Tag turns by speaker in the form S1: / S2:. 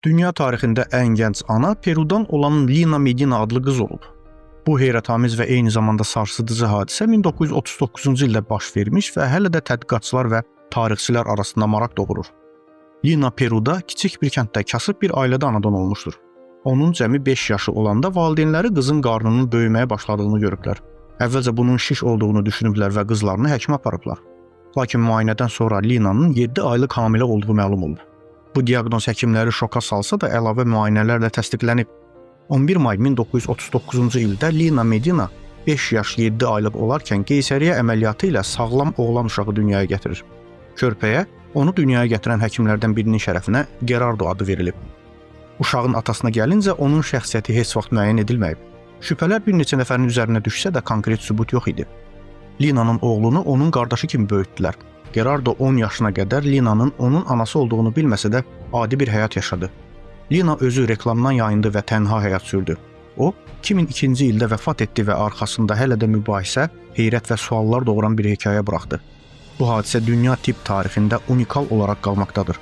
S1: Dünya tarixində ən gənc ana Perudan olan Lina Medina adlı qız olub. Bu heyrətamiz və eyni zamanda sarsıdıcı hadisə 1939-cu ildə baş vermiş və hələ də tədqiqatçılar və tarixçilər arasında maraq doğurur. Lina Peruda kiçik bir kənddə kasıb bir ailədə anadan olmuşdur. Onun cəmi 5 yaşı olanda valideynləri qızın qarnının böyüməyə başladığını görüblər. Əvvəlcə bunun şiş olduğunu düşünüblər və qızlarını həkimə aparıblar. Lakin müayinədən sonra Lina'nın 7 aylıq hamilə olduğu məlum oldu. Bu diaqnoz həkimləri şoka salsa da əlavə müayinələrlə təsdiqlənib. 11 may 1939-cu ildə Lina Medina 5 yaş 7 aylıq olarkən qeysəriyyə əməliyyatı ilə sağlam oğlan uşağı dünyaya gətirir. Körpəyə onu dünyaya gətirən həkimlərdən birinin şərəfinə Gerardo adı verilib. Uşağın atasına gəlincə onun şəxsiyyəti heç vaxt müəyyən edilməyib. Şübhələr bir neçə nəfərin üzərinə düşsə də konkret sübut yox idi. Lina'nın oğlunu onun qardaşı kimi böyütdülər. Gerardo 10 yaşına qədər Lina'nın onun anası olduğunu bilməsə də adi bir həyat yaşadı. Lina özü reklamdan yayındı və tənha həyat sürdü. O, 2002-ci ildə vəfat etdi və arxasında hələ də mübahisə, heyrət və suallar doğuran bir hekayə buraxdı. Bu hadisə dünya tibb tarixində unikal olaraq qalmaqdadır.